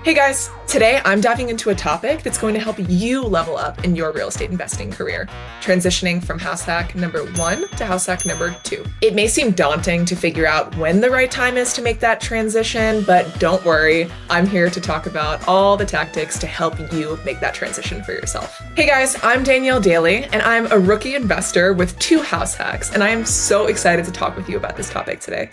Hey guys, today I'm diving into a topic that's going to help you level up in your real estate investing career, transitioning from house hack number 1 to house hack number 2. It may seem daunting to figure out when the right time is to make that transition, but don't worry, I'm here to talk about all the tactics to help you make that transition for yourself. Hey guys, I'm Danielle Daly, and I'm a rookie investor with 2 house hacks, and I am so excited to talk with you about this topic today.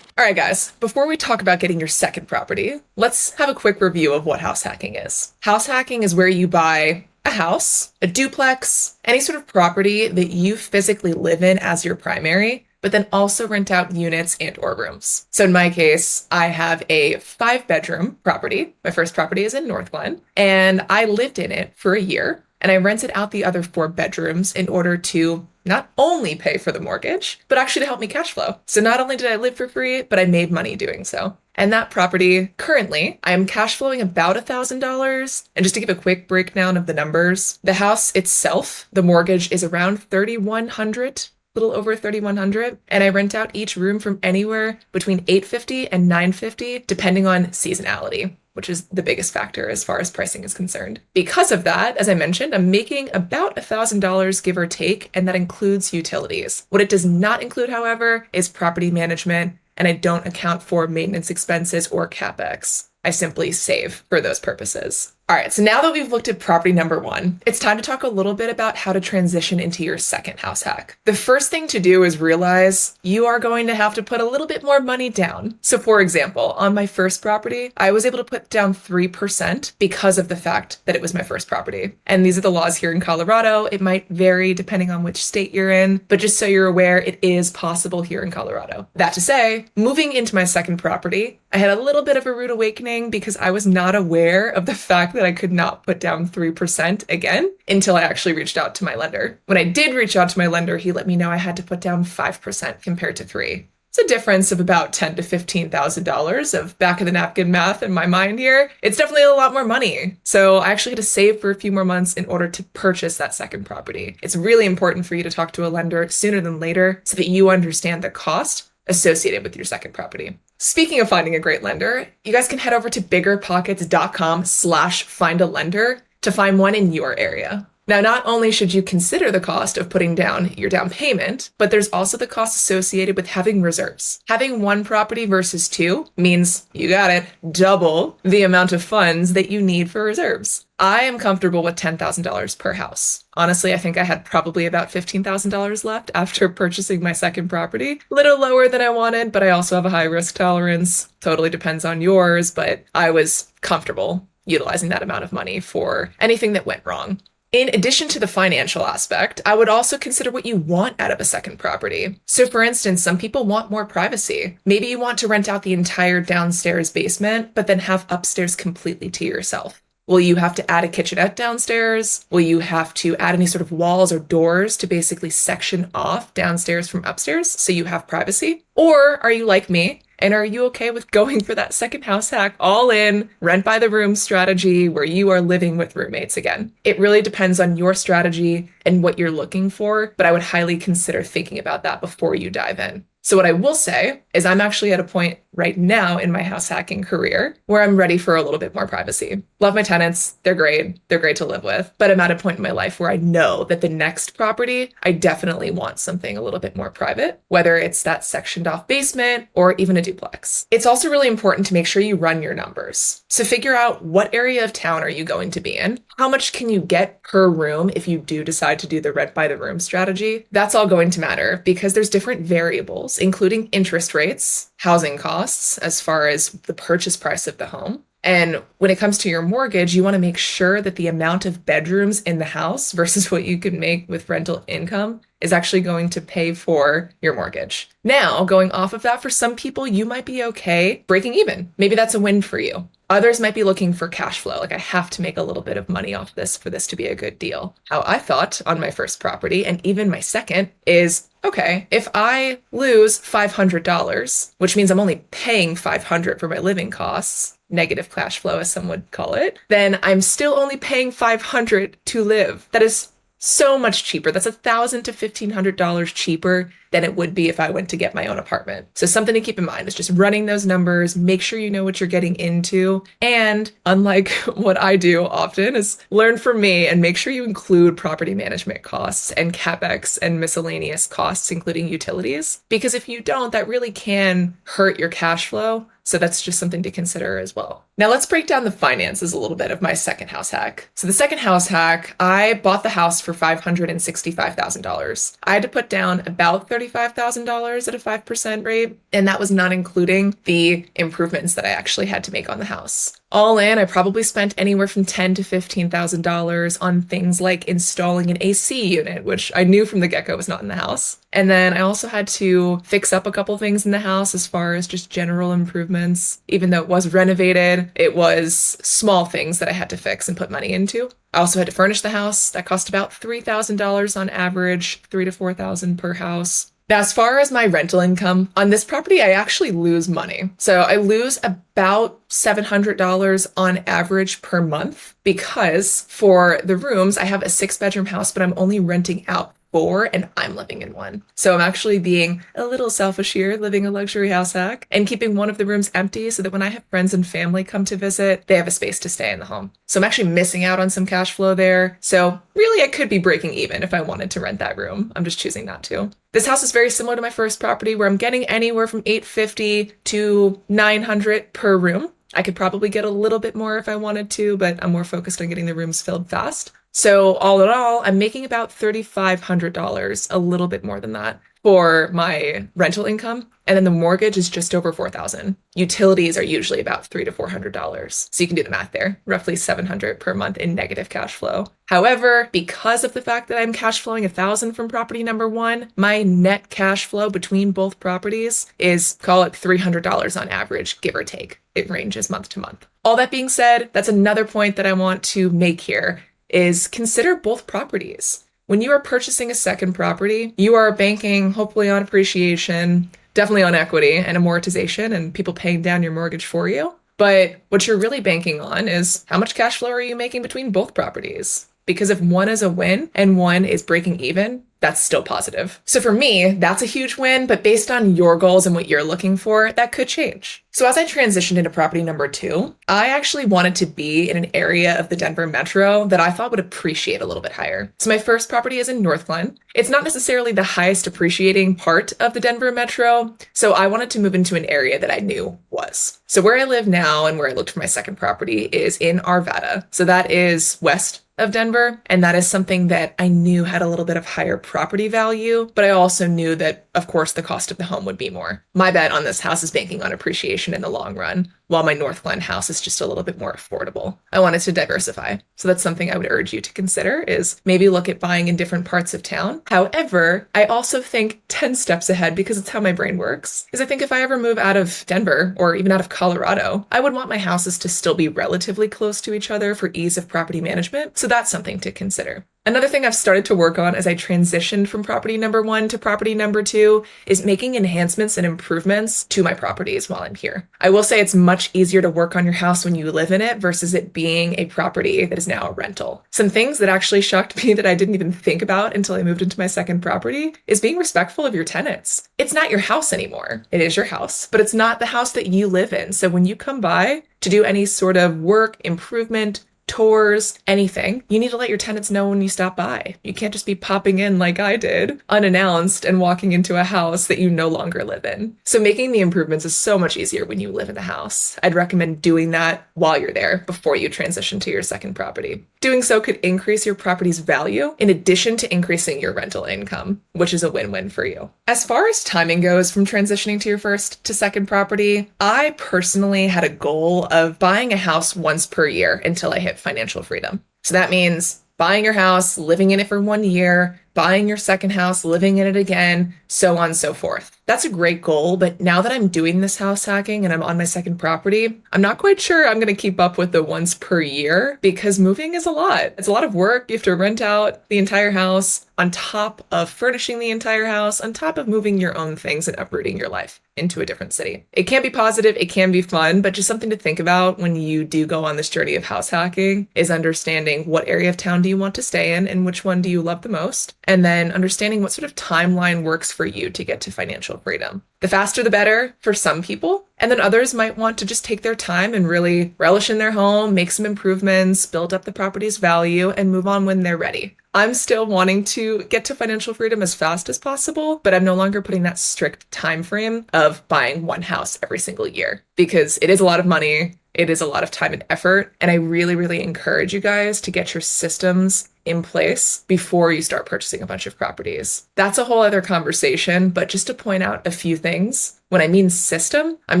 All right, guys, before we talk about getting your second property, let's have a quick review of what house hacking is. House hacking is where you buy a house, a duplex, any sort of property that you physically live in as your primary, but then also rent out units and or rooms. So in my case, I have a 5-bedroom property. My first property is in North Glen, and I lived in it for a year, and I rented out the other 4 bedrooms in order to not only pay for the mortgage, but actually to help me cash flow. So not only did I live for free, but I made money doing so. And that property, currently, I am cash flowing about $1,000. And just to give a quick breakdown of the numbers, the house itself, the mortgage is around $3,100, a little over $3,100. And I rent out each room from anywhere between $850 and $950, depending on seasonality, which is the biggest factor as far as pricing is concerned. Because of that, as I mentioned, I'm making about $1,000 give or take, and that includes utilities. What it does not include, however, is property management, and I don't account for maintenance expenses or CapEx. I simply save for those purposes. All right, so now that we've looked at property number 1, it's time to talk a little bit about how to transition into your second house hack. The first thing to do is realize you are going to have to put a little bit more money down. So for example, on my first property, I was able to put down 3% because of the fact that it was my first property. And these are the laws here in Colorado. It might vary depending on which state you're in, but just so you're aware, it is possible here in Colorado. That to say, moving into my second property, I had a little bit of a rude awakening because I was not aware of the fact that I could not put down 3% again until I actually reached out to my lender. When I did reach out to my lender, he let me know I had to put down 5% compared to 3%. It's a difference of about $10,000 to $15,000 of back of the napkin math in my mind here. It's definitely a lot more money. So I actually had to save for a few more months in order to purchase that second property. It's really important for you to talk to a lender sooner than later so that you understand the cost associated with your second property. Speaking of finding a great lender, you guys can head over to biggerpockets.com/find-a-lender to find one in your area. Now, not only should you consider the cost of putting down your down payment, but there's also the cost associated with having reserves. Having 1 property versus 2 means, you got it, double the amount of funds that you need for reserves. I am comfortable with $10,000 per house. Honestly, I think I had probably about $15,000 left after purchasing my second property. A little lower than I wanted, but I also have a high risk tolerance. Totally depends on yours, but I was comfortable utilizing that amount of money for anything that went wrong. In addition to the financial aspect, I would also consider what you want out of a second property. So for instance, some people want more privacy. Maybe you want to rent out the entire downstairs basement, but then have upstairs completely to yourself. Will you have to add a kitchenette downstairs? Will you have to add any sort of walls or doors to basically section off downstairs from upstairs so you have privacy? Or are you like me? And are you okay with going for that second house hack, all in, rent by the room strategy where you are living with roommates again? It really depends on your strategy and what you're looking for, but I would highly consider thinking about that before you dive in. So what I will say is I'm actually at a point right now in my house hacking career where I'm ready for a little bit more privacy. Love my tenants. They're great. They're great to live with. But I'm at a point in my life where I know that the next property, I definitely want something a little bit more private, whether it's that sectioned off basement or even a duplex. It's also really important to make sure you run your numbers. So figure out what area of town are you going to be in? How much can you get per room if you do decide to do the rent by the room strategy? That's all going to matter because there's different variables, including interest rates, housing costs, as far as the purchase price of the home. And when it comes to your mortgage, you want to make sure that the amount of bedrooms in the house versus what you can make with rental income is actually going to pay for your mortgage. Now, going off of that, for some people, you might be okay breaking even. Maybe that's a win for you. Others might be looking for cash flow. Like, I have to make a little bit of money off this for this to be a good deal. How I thought on my first property, and even my second, is, okay, if I lose $500, which means I'm only paying $500 for my living costs, negative cash flow as some would call it, then I'm still only paying $500 to live. That is so much cheaper. That's $1,000 to $1,500 cheaper than it would be if I went to get my own apartment. So something to keep in mind is just running those numbers, make sure you know what you're getting into. And unlike what I do often is learn from me and make sure you include property management costs and CapEx and miscellaneous costs, including utilities. Because if you don't, that really can hurt your cash flow. So that's just something to consider as well. Now let's break down the finances a little bit of my second house hack. So the second house hack, I bought the house for $565,000. I had to put down about $35,000 at a 5% rate, and that was not including the improvements that I actually had to make on the house. All in, I probably spent anywhere from $10,000 to $15,000 on things like installing an AC unit, which I knew from the get-go was not in the house. And then I also had to fix up a couple things in the house as far as just general improvements. Even though it was renovated, it was small things that I had to fix and put money into. I also had to furnish the house. That cost about $3,000 on average, $3,000 to $4,000 per house. Now, as far as my rental income, on this property, I actually lose money. So I lose about $700 on average per month because for the rooms, I have a 6-bedroom house, but I'm only renting out 4 and I'm living in 1. So I'm actually being a little selfish here, living a luxury house hack and keeping one of the rooms empty so that when I have friends and family come to visit, they have a space to stay in the home. So I'm actually missing out on some cash flow there. So really, I could be breaking even if I wanted to rent that room. I'm just choosing not to. This house is very similar to my first property where I'm getting anywhere from $850 to $900 per room. I could probably get a little bit more if I wanted to, but I'm more focused on getting the rooms filled fast. So all in all, I'm making about $3,500, a little bit more than that, for my rental income. And then the mortgage is just over $4,000. Utilities are usually about $300 to $400. So you can do the math there, roughly $700 per month in negative cash flow. However, because of the fact that I'm cash flowing $1,000 from property number 1, my net cash flow between both properties is, call it $300 on average, give or take. It ranges month to month. All that being said, that's another point that I want to make here is consider both properties. When you are purchasing a second property, you are banking hopefully on appreciation, definitely on equity and amortization and people paying down your mortgage for you. But what you're really banking on is how much cash flow are you making between both properties? Because if one is a win and one is breaking even, that's still positive. So for me, that's a huge win, but based on your goals and what you're looking for, that could change. So as I transitioned into property number 2, I actually wanted to be in an area of the Denver metro that I thought would appreciate a little bit higher. So my first property is in North Glen. It's not necessarily the highest appreciating part of the Denver metro, so I wanted to move into an area that I knew was. So where I live now and where I looked for my second property is in Arvada. So that is west of Denver. And that is something that I knew had a little bit of higher property value, but I also knew that, of course, the cost of the home would be more. My bet on this house is banking on appreciation in the long run, while my North Glen house is just a little bit more affordable. I wanted to diversify. So that's something I would urge you to consider is maybe look at buying in different parts of town. However, I also think 10 steps ahead because it's how my brain works. Because I think if I ever move out of Denver or even out of Colorado, I would want my houses to still be relatively close to each other for ease of property management. So that's something to consider. Another thing I've started to work on as I transitioned from property number 1 to property number 2 is making enhancements and improvements to my properties while I'm here. I will say it's much easier to work on your house when you live in it versus it being a property that is now a rental. Some things that actually shocked me that I didn't even think about until I moved into my second property is being respectful of your tenants. It's not your house anymore. It is your house, but it's not the house that you live in. So when you come by to do any sort of work, improvement, tours, anything, you need to let your tenants know when you stop by. You can't just be popping in like I did, unannounced and walking into a house that you no longer live in. So making the improvements is so much easier when you live in the house. I'd recommend doing that while you're there before you transition to your second property. Doing so could increase your property's value in addition to increasing your rental income, which is a win-win for you. As far as timing goes from transitioning to your first to second property, I personally had a goal of buying a house once per year until I hit financial freedom. So that means buying your house, living in it for 1 year, buying your second house, living in it again, so on and so forth. That's a great goal, but now that I'm doing this house hacking and I'm on my second property, I'm not quite sure I'm going to keep up with the once per year because moving is a lot. It's a lot of work. You have to rent out the entire house on top of furnishing the entire house, on top of moving your own things and uprooting your life into a different city. It can be positive, it can be fun, but just something to think about when you do go on this journey of house hacking is understanding what area of town do you want to stay in and which one do you love the most, and then understanding what sort of timeline works for you to get to financial freedom. The faster the better for some people, and then others might want to just take their time and really relish in their home, make some improvements, build up the property's value, and move on when they're ready. I'm still wanting to get to financial freedom as fast as possible, but I'm no longer putting that strict time frame of buying one house every single year because it is a lot of money. It is a lot of time and effort. And I really, really encourage you guys to get your systems in place before you start purchasing a bunch of properties. That's a whole other conversation, but just to point out a few things. When I mean system, I'm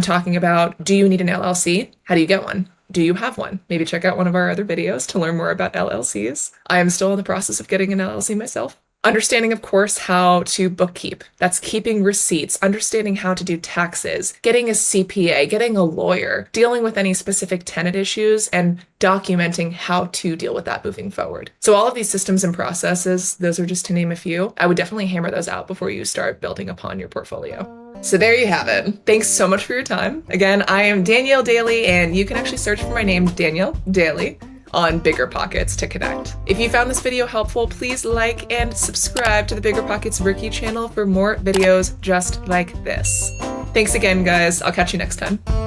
talking about, do you need an LLC? How do you get one? Do you have one? Maybe check out one of our other videos to learn more about LLCs. I am still in the process of getting an LLC myself. Understanding, of course, how to bookkeep. That's keeping receipts, understanding how to do taxes, getting a CPA, getting a lawyer, dealing with any specific tenant issues, and documenting how to deal with that moving forward. So all of these systems and processes, those are just to name a few. I would definitely hammer those out before you start building upon your portfolio. So there you have it. Thanks so much for your time. Again, I am Danielle Daly, and you can actually search for my name, Danielle Daly, on BiggerPockets to connect. If you found this video helpful, please like and subscribe to the BiggerPockets Rookie channel for more videos just like this. Thanks again, guys. I'll catch you next time.